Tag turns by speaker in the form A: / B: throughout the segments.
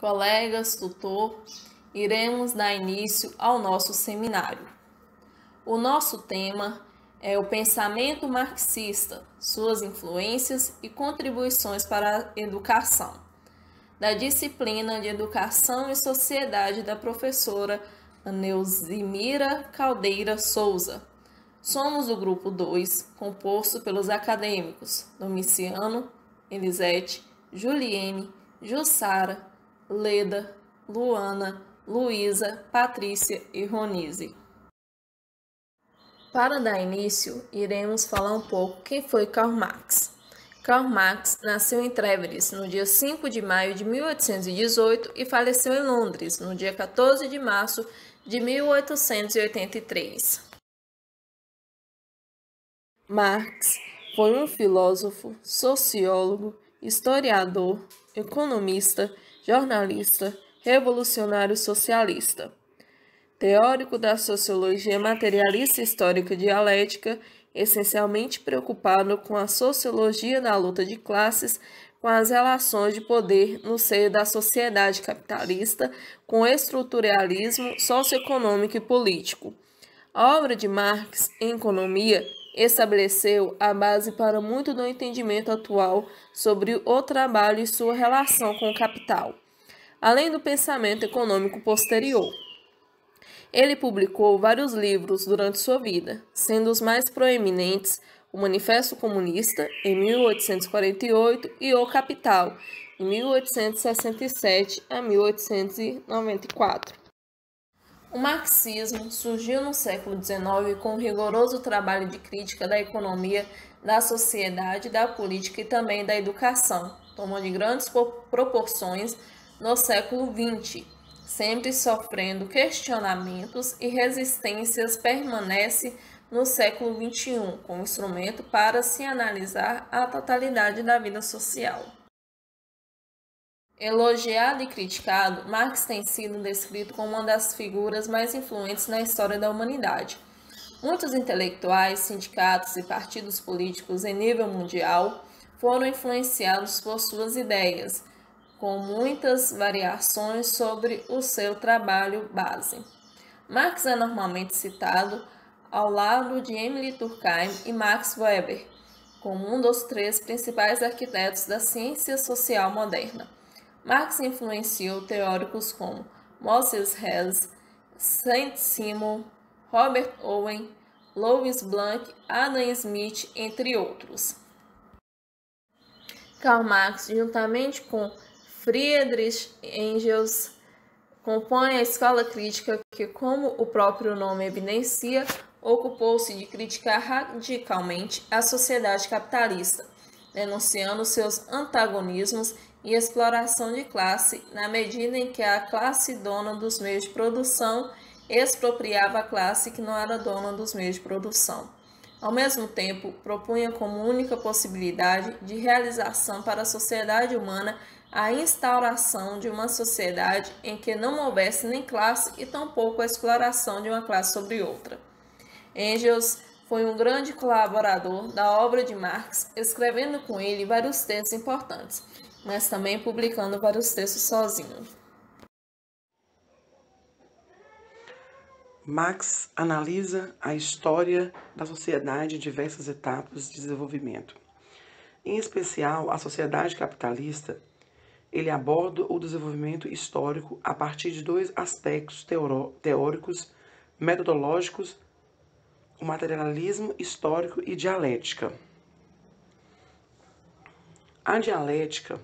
A: colegas, tutor, iremos dar início ao nosso seminário. O nosso tema é o pensamento marxista, suas influências e contribuições para a educação, da disciplina de Educação e Sociedade da professora Neuzimira Caldeira Souza. Somos o grupo 2, composto pelos acadêmicos Domiciano, Elisete, Juliene, Jussara, Leda, Luana, Luísa, Patrícia e Ronise. Para dar início, iremos falar um pouco quem foi Karl Marx. Karl Marx nasceu em Trèveris no dia 5 de maio de 1818 e faleceu em Londres no dia 14 de março de 1883. Marx foi um filósofo, sociólogo, historiador, economista, jornalista, revolucionário socialista, teórico da sociologia materialista histórica dialética, essencialmente preocupado com a sociologia da luta de classes, com as relações de poder no seio da sociedade capitalista, com estruturalismo socioeconômico e político. A obra de Marx em economia estabeleceu a base para muito do entendimento atual sobre o trabalho e sua relação com o capital, além do pensamento econômico posterior. Ele publicou vários livros durante sua vida, sendo os mais proeminentes o Manifesto Comunista, em 1848, e O Capital, em 1867 a 1894. O marxismo surgiu no século XIX com um rigoroso trabalho de crítica da economia, da sociedade, da política e também da educação, tomando grandes proporções no século XX, sempre sofrendo questionamentos e resistências, permanece no século XXI como instrumento para se analisar a totalidade da vida social. Elogiado e criticado, Marx tem sido descrito como uma das figuras mais influentes na história da humanidade. Muitos intelectuais, sindicatos e partidos políticos em nível mundial foram influenciados por suas ideias, com muitas variações sobre o seu trabalho base. Marx é normalmente citado ao lado de Emile Durkheim e Max Weber, como um dos três principais arquitetos da ciência social moderna. Marx influenciou teóricos como Moses Hess, Saint-Simon, Robert Owen, Louis Blanc, Adam Smith, entre outros. Karl Marx, juntamente com Friedrich Engels, compõe a escola crítica que, como o próprio nome evidencia, ocupou-se de criticar radicalmente a sociedade capitalista, denunciando seus antagonismos e exploração de classe, na medida em que a classe dona dos meios de produção expropriava a classe que não era dona dos meios de produção. Ao mesmo tempo, propunha como única possibilidade de realização para a sociedade humana a instauração de uma sociedade em que não houvesse nem classe e tampouco a exploração de uma classe sobre outra. Engels foi um grande colaborador da obra de Marx, escrevendo com ele vários textos importantes, mas também publicando vários textos sozinho.
B: Marx analisa a história da sociedade em diversas etapas de desenvolvimento. Em especial, a sociedade capitalista, ele aborda o desenvolvimento histórico a partir de dois aspectos teóricos, metodológicos, o materialismo histórico e dialética. A dialética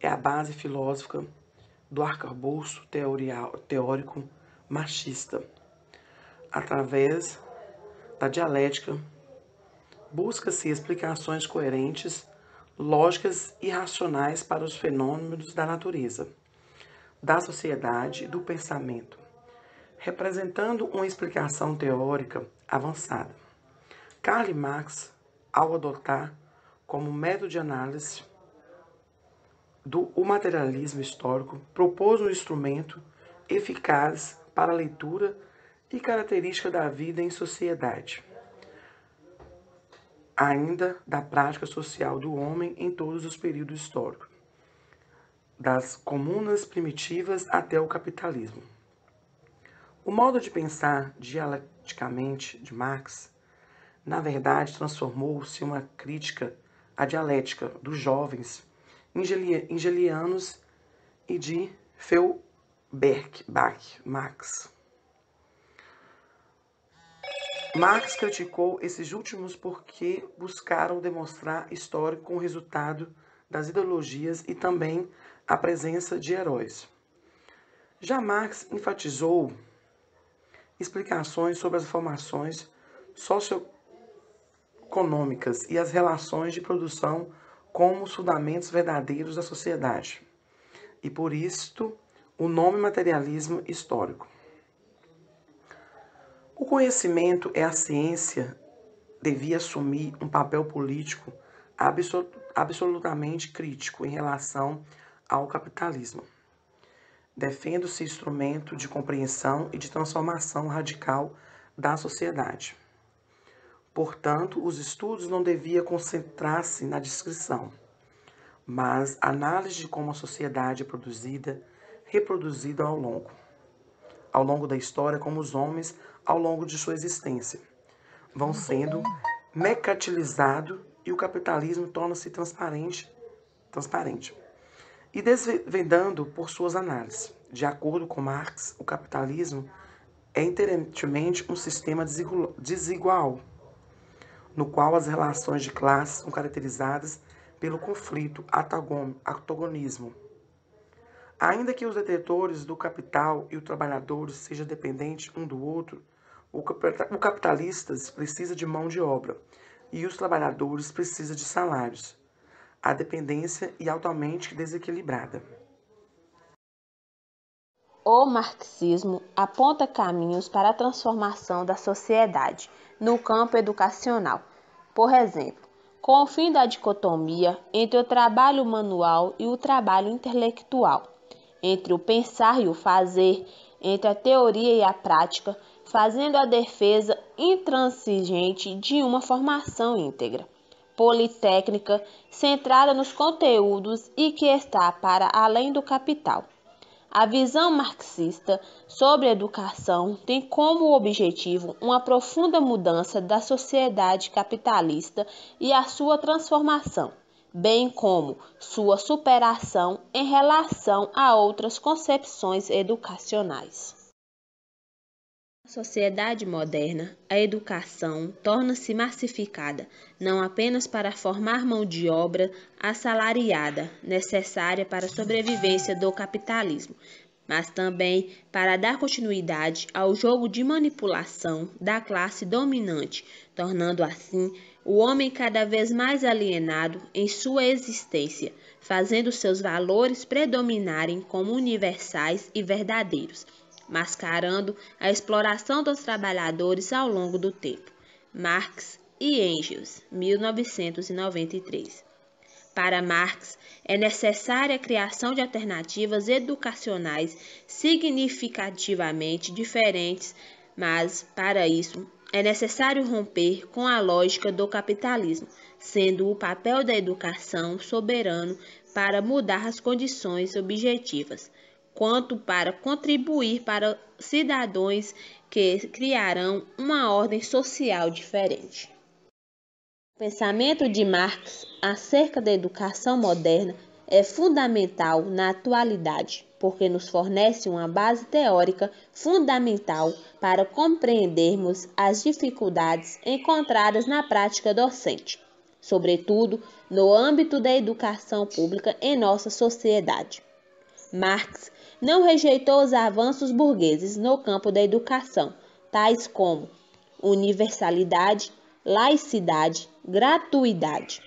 B: é a base filosófica do arcabouço teórico marxista. Através da dialética, busca-se explicações coerentes, lógicas e racionais para os fenômenos da natureza, da sociedade e do pensamento, representando uma explicação teórica avançada. Karl Marx, ao adotar como método de análise o materialismo histórico, propôs um instrumento eficaz para a leitura e característica da vida em sociedade, ainda da prática social do homem em todos os períodos históricos. das comunas primitivas até o capitalismo. O modo de pensar dialeticamente de Marx, na verdade, transformou-se em uma crítica à dialética dos jovens hegelianos e de Feuerbach, Marx. Marx criticou esses últimos porque buscaram demonstrar histórico com o resultado das ideologias e também a presença de heróis. Já Marx enfatizou explicações sobre as formações socioeconômicas e as relações de produção como os fundamentos verdadeiros da sociedade. E por isto, o nome materialismo histórico. O conhecimento é a ciência devia assumir um papel político absolutamente crítico em relação ao capitalismo. Defende-se instrumento de compreensão e de transformação radical da sociedade. Portanto, os estudos não deviam concentrar-se na descrição, mas análise de como a sociedade é produzida, reproduzida ao longo da história, como os homens, ao longo de sua existência, vão sendo mercantilizados e o capitalismo torna-se transparente e desvendando por suas análises. De acordo com Marx, o capitalismo é inerentemente um sistema desigual, no qual as relações de classe são caracterizadas pelo conflito antagonismo. Ainda que os detentores do capital e os trabalhadores sejam dependentes um do outro, o capitalista precisa de mão de obra e os trabalhadores precisam de salários. A dependência é altamente desequilibrada.
C: O marxismo aponta caminhos para a transformação da sociedade no campo educacional. Por exemplo, com o fim da dicotomia entre o trabalho manual e o trabalho intelectual, entre o pensar e o fazer, entre a teoria e a prática, fazendo a defesa intransigente de uma formação íntegra, politécnica, centrada nos conteúdos e que está para além do capital. A visão marxista sobre a educação tem como objetivo uma profunda mudança da sociedade capitalista e a sua transformação, bem como sua superação em relação a outras concepções educacionais. Na sociedade moderna, a educação torna-se massificada, não apenas para formar mão de obra assalariada, necessária para a sobrevivência do capitalismo, mas também para dar continuidade ao jogo de manipulação da classe dominante, tornando assim o homem cada vez mais alienado em sua existência, fazendo seus valores predominarem como universais e verdadeiros, mascarando a exploração dos trabalhadores ao longo do tempo. Marx e Engels, 1993. Para Marx, é necessária a criação de alternativas educacionais significativamente diferentes, mas, para isso, é necessário romper com a lógica do capitalismo, sendo o papel da educação soberano para mudar as condições objetivas, quanto para contribuir para cidadãos que criarão uma ordem social diferente. O pensamento de Marx acerca da educação moderna é fundamental na atualidade, porque nos fornece uma base teórica fundamental para compreendermos as dificuldades encontradas na prática docente, sobretudo no âmbito da educação pública em nossa sociedade. Marx não rejeitou os avanços burgueses no campo da educação, tais como universalidade, laicidade, gratuidade.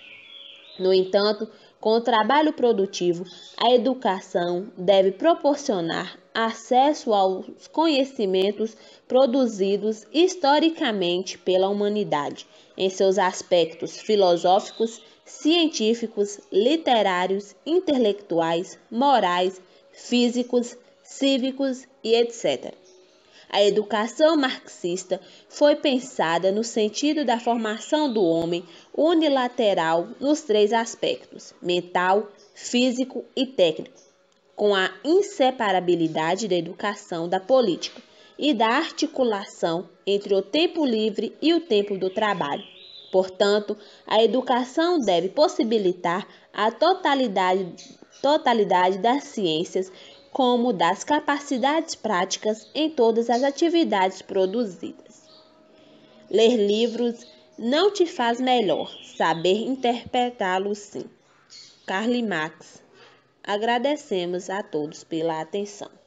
C: No entanto, com o trabalho produtivo, a educação deve proporcionar acesso aos conhecimentos produzidos historicamente pela humanidade, em seus aspectos filosóficos, científicos, literários, intelectuais, morais, físicos, cívicos e etc. A educação marxista foi pensada no sentido da formação do homem unilateral nos três aspectos: mental, físico e técnico, com a inseparabilidade da educação da política e da articulação entre o tempo livre e o tempo do trabalho. Portanto, a educação deve possibilitar a totalidade das ciências, como das capacidades práticas em todas as atividades produzidas. Ler livros não te faz melhor, saber interpretá-los sim. Karl Marx. Agradecemos a todos pela atenção.